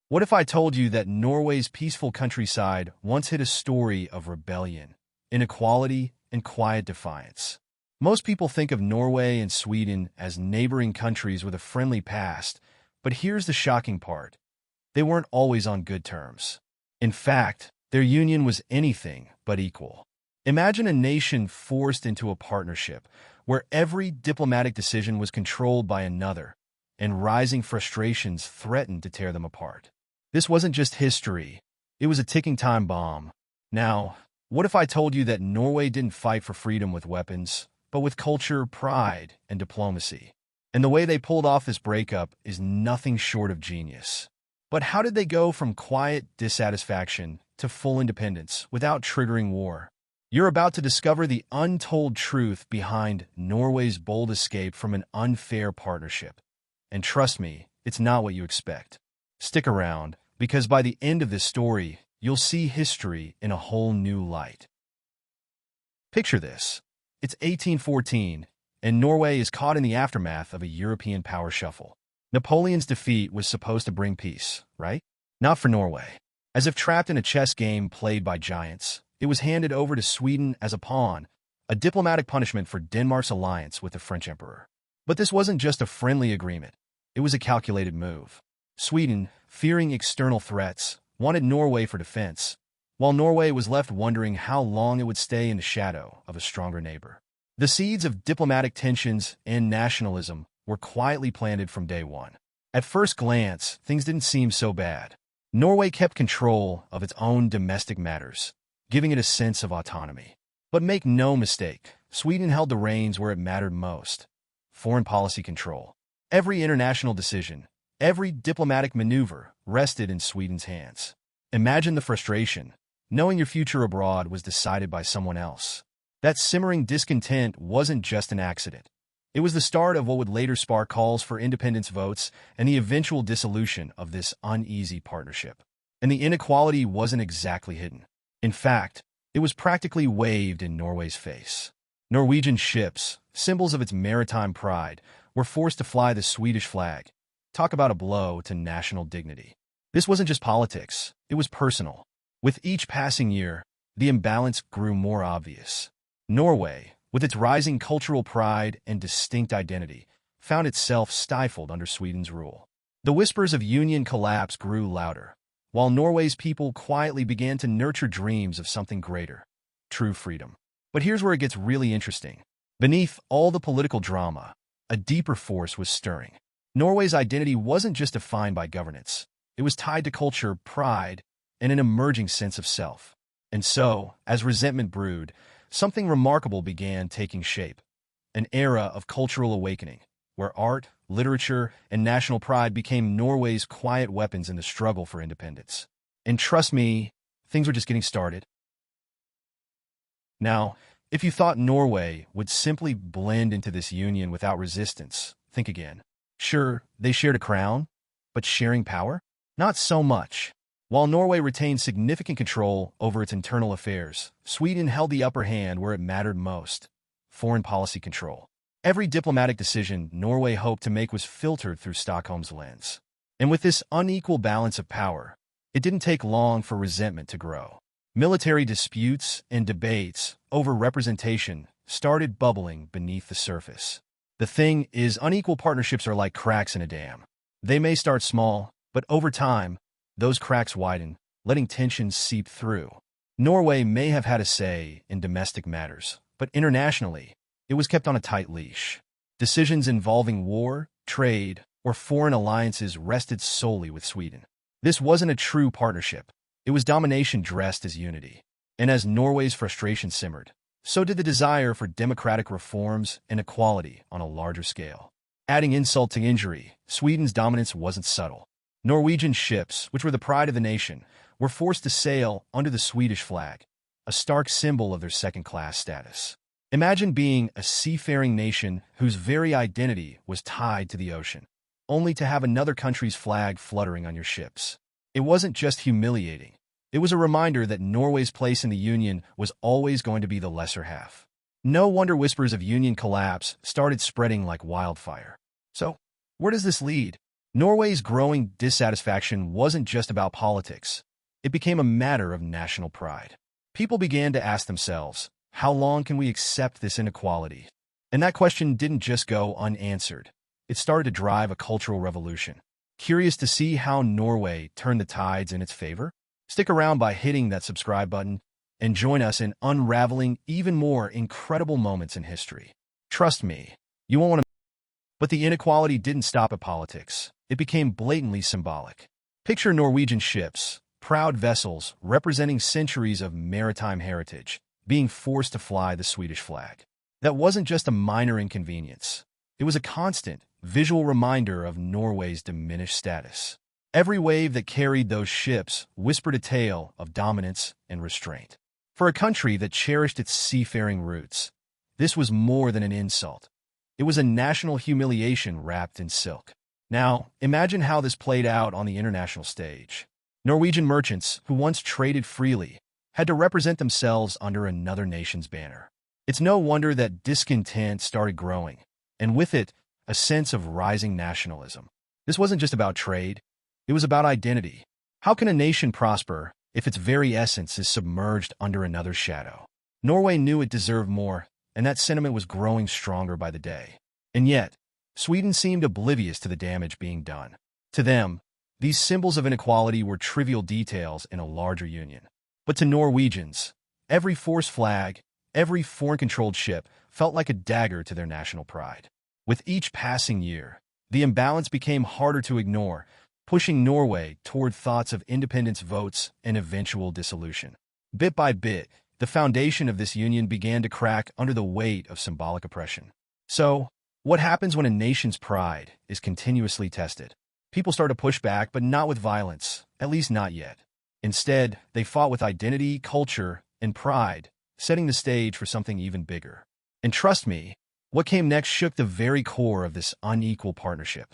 What if I told you that Norway's peaceful countryside once hid a story of rebellion, inequality, and quiet defiance? Most people think of Norway and Sweden as neighboring countries with a friendly past, but here's the shocking part. They weren't always on good terms. In fact, their union was anything but equal. Imagine a nation forced into a partnership where every diplomatic decision was controlled by another, and rising frustrations threatened to tear them apart. This wasn't just history, it was a ticking time bomb. Now, what if I told you that Norway didn't fight for freedom with weapons, but with culture, pride, and diplomacy? And the way they pulled off this breakup is nothing short of genius. But how did they go from quiet dissatisfaction to full independence without triggering war? You're about to discover the untold truth behind Norway's bold escape from an unfair partnership. And trust me, it's not what you expect. Stick around, because by the end of this story, you'll see history in a whole new light. Picture this. It's 1814, and Norway is caught in the aftermath of a European power shuffle. Napoleon's defeat was supposed to bring peace, right? Not for Norway. As if trapped in a chess game played by giants, it was handed over to Sweden as a pawn, a diplomatic punishment for Denmark's alliance with the French emperor. But this wasn't just a friendly agreement. It was a calculated move. Sweden, fearing external threats, wanted Norway for defense, while Norway was left wondering how long it would stay in the shadow of a stronger neighbor. The seeds of diplomatic tensions and nationalism were quietly planted from day one. At first glance, things didn't seem so bad. Norway kept control of its own domestic matters, giving it a sense of autonomy. But make no mistake, Sweden held the reins where it mattered most: foreign policy control. Every international decision, every diplomatic maneuver rested in Sweden's hands. Imagine the frustration, knowing your future abroad was decided by someone else. That simmering discontent wasn't just an accident. It was the start of what would later spark calls for independence votes and the eventual dissolution of this uneasy partnership. And the inequality wasn't exactly hidden. In fact, it was practically waved in Norway's face. Norwegian ships, symbols of its maritime pride, were forced to fly the Swedish flag. Talk about a blow to national dignity. This wasn't just politics, it was personal. With each passing year, the imbalance grew more obvious. Norway, with its rising cultural pride and distinct identity, found itself stifled under Sweden's rule. The whispers of union collapse grew louder, while Norway's people quietly began to nurture dreams of something greater: true freedom. But here's where it gets really interesting. Beneath all the political drama, a deeper force was stirring. Norway's identity wasn't just defined by governance. It was tied to culture, pride, and an emerging sense of self. And so, as resentment brewed, something remarkable began taking shape. An era of cultural awakening, where art, literature, and national pride became Norway's quiet weapons in the struggle for independence. And trust me, things were just getting started. Now, if you thought Norway would simply blend into this union without resistance, think again. Sure, they shared a crown, but sharing power? Not so much. While Norway retained significant control over its internal affairs, Sweden held the upper hand where it mattered most: foreign policy control. Every diplomatic decision Norway hoped to make was filtered through Stockholm's lens. And with this unequal balance of power, it didn't take long for resentment to grow. Military disputes and debates over representation started bubbling beneath the surface. The thing is, unequal partnerships are like cracks in a dam. They may start small, but over time, those cracks widen, letting tensions seep through. Norway may have had a say in domestic matters, but internationally, it was kept on a tight leash. Decisions involving war, trade, or foreign alliances rested solely with Sweden. This wasn't a true partnership. It was domination dressed as unity. And as Norway's frustration simmered, so did the desire for democratic reforms and equality on a larger scale. Adding insult to injury, Sweden's dominance wasn't subtle. Norwegian ships, which were the pride of the nation, were forced to sail under the Swedish flag, a stark symbol of their second-class status. Imagine being a seafaring nation whose very identity was tied to the ocean, only to have another country's flag fluttering on your ships. It wasn't just humiliating. It was a reminder that Norway's place in the Union was always going to be the lesser half. No wonder whispers of Union collapse started spreading like wildfire. So, where does this lead? Norway's growing dissatisfaction wasn't just about politics. It became a matter of national pride. People began to ask themselves, how long can we accept this inequality? And that question didn't just go unanswered. It started to drive a cultural revolution. Curious to see how Norway turned the tides in its favor? Stick around by hitting that subscribe button and join us in unraveling even more incredible moments in history. Trust me, you won't want to. But the inequality didn't stop at politics. It became blatantly symbolic. Picture Norwegian ships, proud vessels representing centuries of maritime heritage, being forced to fly the Swedish flag. That wasn't just a minor inconvenience. It was a constant, visual reminder of Norway's diminished status. Every wave that carried those ships whispered a tale of dominance and restraint. For a country that cherished its seafaring roots, this was more than an insult. It was a national humiliation wrapped in silk. Now, imagine how this played out on the international stage. Norwegian merchants, who once traded freely, had to represent themselves under another nation's banner. It's no wonder that discontent started growing, and with it, a sense of rising nationalism. This wasn't just about trade, it was about identity. How can a nation prosper if its very essence is submerged under another's shadow? Norway knew it deserved more, and that sentiment was growing stronger by the day. And yet, Sweden seemed oblivious to the damage being done. To them, these symbols of inequality were trivial details in a larger union. But to Norwegians, every forced flag, every foreign-controlled ship felt like a dagger to their national pride. With each passing year, the imbalance became harder to ignore, pushing Norway toward thoughts of independence votes and eventual dissolution. Bit by bit, the foundation of this union began to crack under the weight of symbolic oppression. So, what happens when a nation's pride is continuously tested? People start to push back, but not with violence, at least not yet. Instead, they fought with identity, culture, and pride, setting the stage for something even bigger. And trust me, what came next shook the very core of this unequal partnership.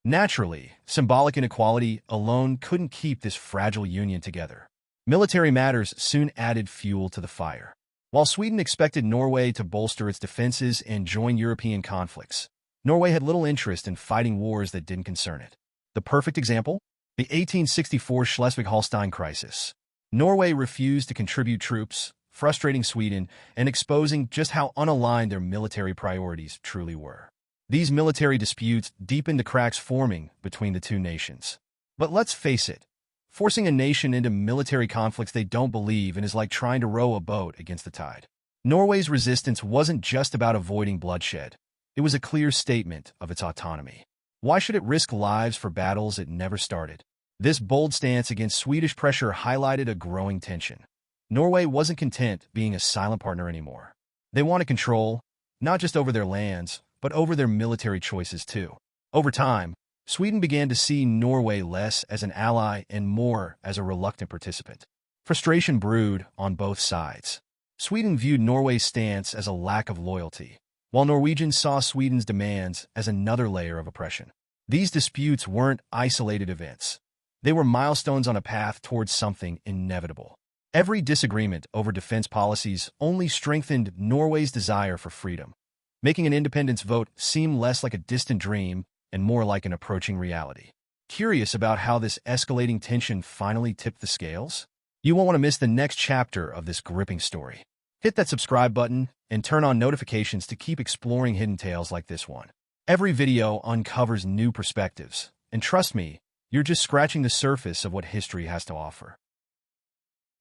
Naturally, symbolic inequality alone couldn't keep this fragile union together. Military matters soon added fuel to the fire. While Sweden expected Norway to bolster its defenses and join European conflicts, Norway had little interest in fighting wars that didn't concern it. The perfect example? The 1864 Schleswig-Holstein crisis. Norway refused to contribute troops, frustrating Sweden and exposing just how unaligned their military priorities truly were. These military disputes deepened the cracks forming between the two nations. But let's face it, forcing a nation into military conflicts they don't believe in is like trying to row a boat against the tide. Norway's resistance wasn't just about avoiding bloodshed. It was a clear statement of its autonomy. Why should it risk lives for battles it never started? This bold stance against Swedish pressure highlighted a growing tension. Norway wasn't content being a silent partner anymore. They wanted control, not just over their lands, but over their military choices too. Over time, Sweden began to see Norway less as an ally and more as a reluctant participant. Frustration brewed on both sides. Sweden viewed Norway's stance as a lack of loyalty, while Norwegians saw Sweden's demands as another layer of oppression. These disputes weren't isolated events. They were milestones on a path towards something inevitable. Every disagreement over defense policies only strengthened Norway's desire for freedom, making an independence vote seem less like a distant dream and more like an approaching reality. Curious about how this escalating tension finally tipped the scales? You won't want to miss the next chapter of this gripping story. Hit that subscribe button and turn on notifications to keep exploring hidden tales like this one. Every video uncovers new perspectives, and trust me, you're just scratching the surface of what history has to offer.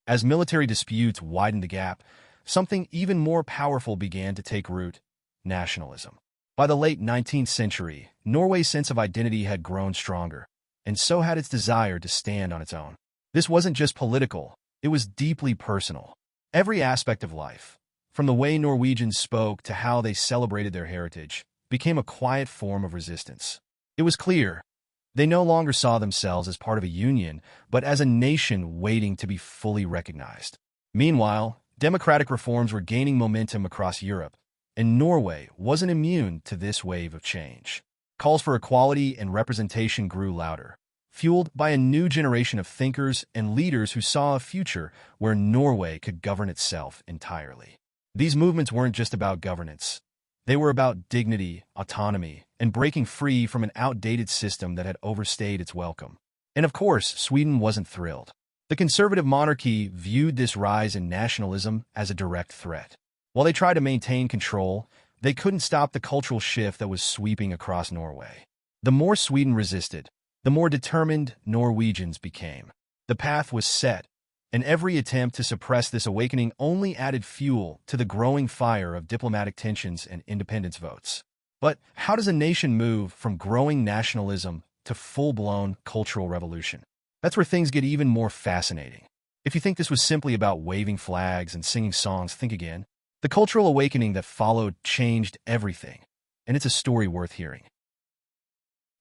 As military disputes widened the gap, something even more powerful began to take root: nationalism. By the late 19th century, Norway's sense of identity had grown stronger, and so had its desire to stand on its own. This wasn't just political, it was deeply personal. Every aspect of life, from the way Norwegians spoke to how they celebrated their heritage, became a quiet form of resistance. It was clear they no longer saw themselves as part of a union, but as a nation waiting to be fully recognized. Meanwhile, democratic reforms were gaining momentum across Europe, and Norway wasn't immune to this wave of change. Calls for equality and representation grew louder, fueled by a new generation of thinkers and leaders who saw a future where Norway could govern itself entirely. These movements weren't just about governance. They were about dignity, autonomy, and breaking free from an outdated system that had overstayed its welcome. And of course, Sweden wasn't thrilled. The conservative monarchy viewed this rise in nationalism as a direct threat. While they tried to maintain control, they couldn't stop the cultural shift that was sweeping across Norway. The more Sweden resisted, the more determined Norwegians became. The path was set, and every attempt to suppress this awakening only added fuel to the growing fire of diplomatic tensions and independence votes. But how does a nation move from growing nationalism to full-blown cultural revolution? That's where things get even more fascinating. If you think this was simply about waving flags and singing songs, think again. The cultural awakening that followed changed everything, and it's a story worth hearing.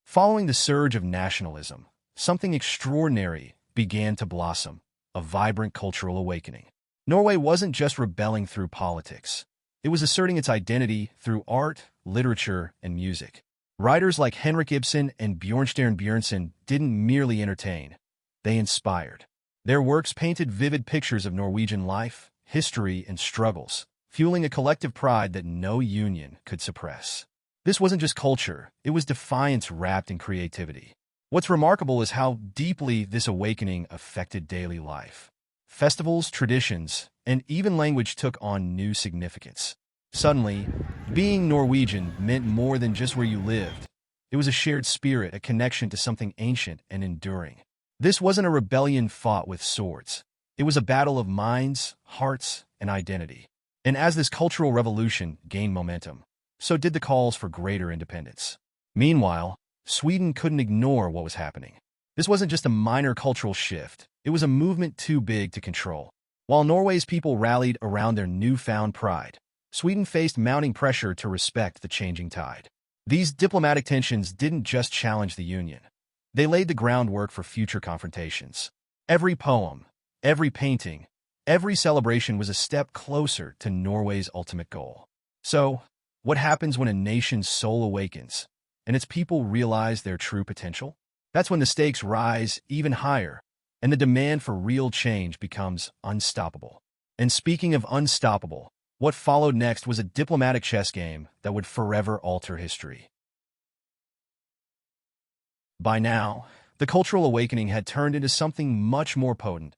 Following the surge of nationalism, something extraordinary began to blossom, a vibrant cultural awakening. Norway wasn't just rebelling through politics. It was asserting its identity through art, literature, and music. Writers like Henrik Ibsen and Bjørnstjerne Bjørnson didn't merely entertain. They inspired. Their works painted vivid pictures of Norwegian life, history, and struggles, fueling a collective pride that no union could suppress. This wasn't just culture, it was defiance wrapped in creativity. What's remarkable is how deeply this awakening affected daily life. Festivals, traditions, and even language took on new significance. Suddenly, being Norwegian meant more than just where you lived. It was a shared spirit, a connection to something ancient and enduring. This wasn't a rebellion fought with swords. It was a battle of minds, hearts, and identity. And as this cultural revolution gained momentum, so did the calls for greater independence. Meanwhile, Sweden couldn't ignore what was happening. This wasn't just a minor cultural shift, it was a movement too big to control. While Norway's people rallied around their newfound pride, Sweden faced mounting pressure to respect the changing tide. These diplomatic tensions didn't just challenge the Union. They laid the groundwork for future confrontations. Every poem, every painting, every celebration was a step closer to Norway's ultimate goal. So, what happens when a nation's soul awakens and its people realize their true potential? That's when the stakes rise even higher and the demand for real change becomes unstoppable. And speaking of unstoppable, what followed next was a diplomatic chess game that would forever alter history. By now, the cultural awakening had turned into something much more potent,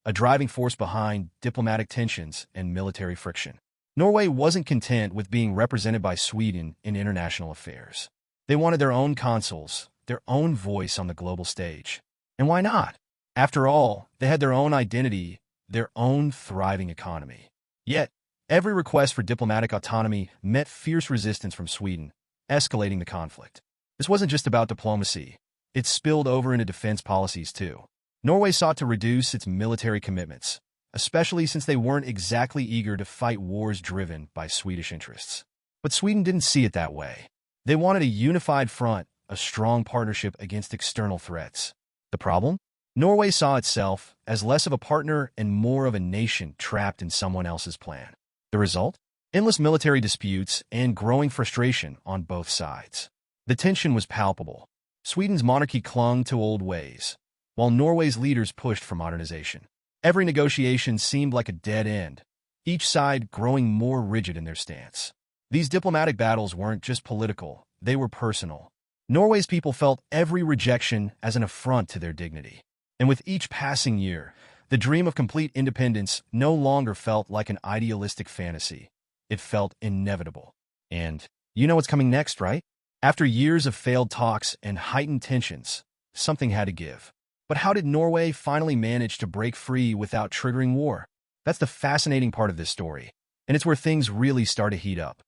a driving force behind diplomatic tensions and military friction. Norway wasn't content with being represented by Sweden in international affairs. They wanted their own consuls, their own voice on the global stage. And why not? After all, they had their own identity, their own thriving economy. Yet, every request for diplomatic autonomy met fierce resistance from Sweden, escalating the conflict. This wasn't just about diplomacy. It spilled over into defense policies too. Norway sought to reduce its military commitments, especially since they weren't exactly eager to fight wars driven by Swedish interests. But Sweden didn't see it that way. They wanted a unified front, a strong partnership against external threats. The problem? Norway saw itself as less of a partner and more of a nation trapped in someone else's plan. The result? Endless military disputes and growing frustration on both sides. The tension was palpable. Sweden's monarchy clung to old ways, while Norway's leaders pushed for modernization. Every negotiation seemed like a dead end, each side growing more rigid in their stance. These diplomatic battles weren't just political, they were personal. Norway's people felt every rejection as an affront to their dignity. And with each passing year, the dream of complete independence no longer felt like an idealistic fantasy. It felt inevitable. And you know what's coming next, right? After years of failed talks and heightened tensions, something had to give. But how did Norway finally manage to break free without triggering war? That's the fascinating part of this story, and it's where things really start to heat up.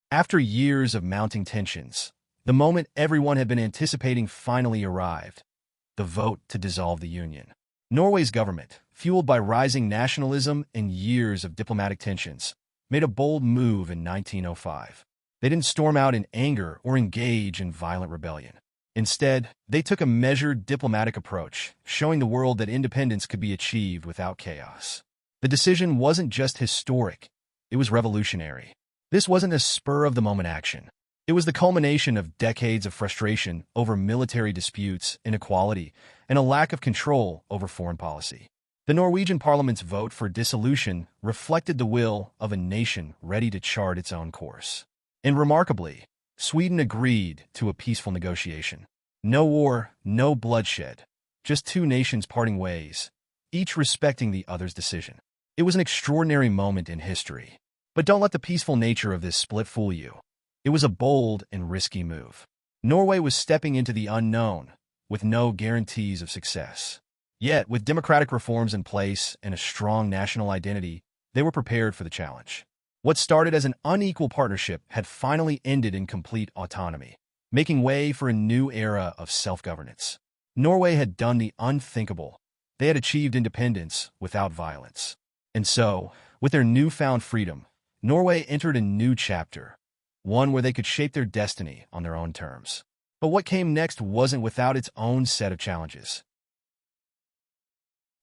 After years of mounting tensions, the moment everyone had been anticipating finally arrived: the vote to dissolve the Union. Norway's government, fueled by rising nationalism and years of diplomatic tensions, made a bold move in 1905. They didn't storm out in anger or engage in violent rebellion. Instead, they took a measured diplomatic approach, showing the world that independence could be achieved without chaos. The decision wasn't just historic, it was revolutionary. This wasn't a spur-of-the-moment action. It was the culmination of decades of frustration over military disputes, inequality, and a lack of control over foreign policy. The Norwegian parliament's vote for dissolution reflected the will of a nation ready to chart its own course. And remarkably, Sweden agreed to a peaceful negotiation. No war, no bloodshed, just two nations parting ways, each respecting the other's decision. It was an extraordinary moment in history. But don't let the peaceful nature of this split fool you. It was a bold and risky move. Norway was stepping into the unknown, with no guarantees of success. Yet, with democratic reforms in place and a strong national identity, they were prepared for the challenge. What started as an unequal partnership had finally ended in complete autonomy, making way for a new era of self-governance. Norway had done the unthinkable. They had achieved independence without violence. And so, with their newfound freedom, Norway entered a new chapter, one where they could shape their destiny on their own terms. But what came next wasn't without its own set of challenges.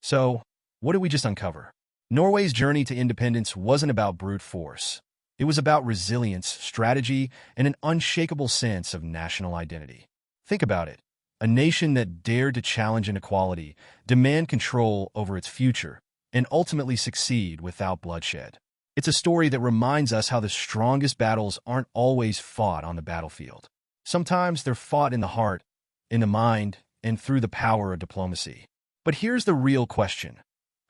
So, what did we just uncover? Norway's journey to independence wasn't about brute force. It was about resilience, strategy, and an unshakable sense of national identity. Think about it. A nation that dared to challenge inequality, demand control over its future, and ultimately succeed without bloodshed. It's a story that reminds us how the strongest battles aren't always fought on the battlefield. Sometimes they're fought in the heart, in the mind, and through the power of diplomacy. But here's the real question.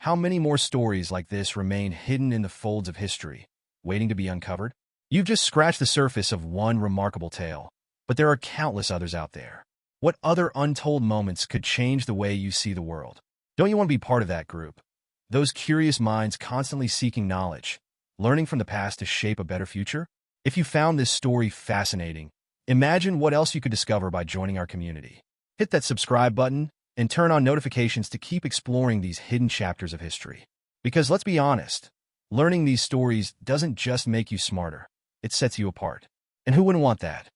How many more stories like this remain hidden in the folds of history, waiting to be uncovered? You've just scratched the surface of one remarkable tale, but there are countless others out there. What other untold moments could change the way you see the world? Don't you want to be part of that group? Those curious minds constantly seeking knowledge, learning from the past to shape a better future? If you found this story fascinating, imagine what else you could discover by joining our community. Hit that subscribe button and turn on notifications to keep exploring these hidden chapters of history. Because let's be honest, learning these stories doesn't just make you smarter, it sets you apart. And who wouldn't want that?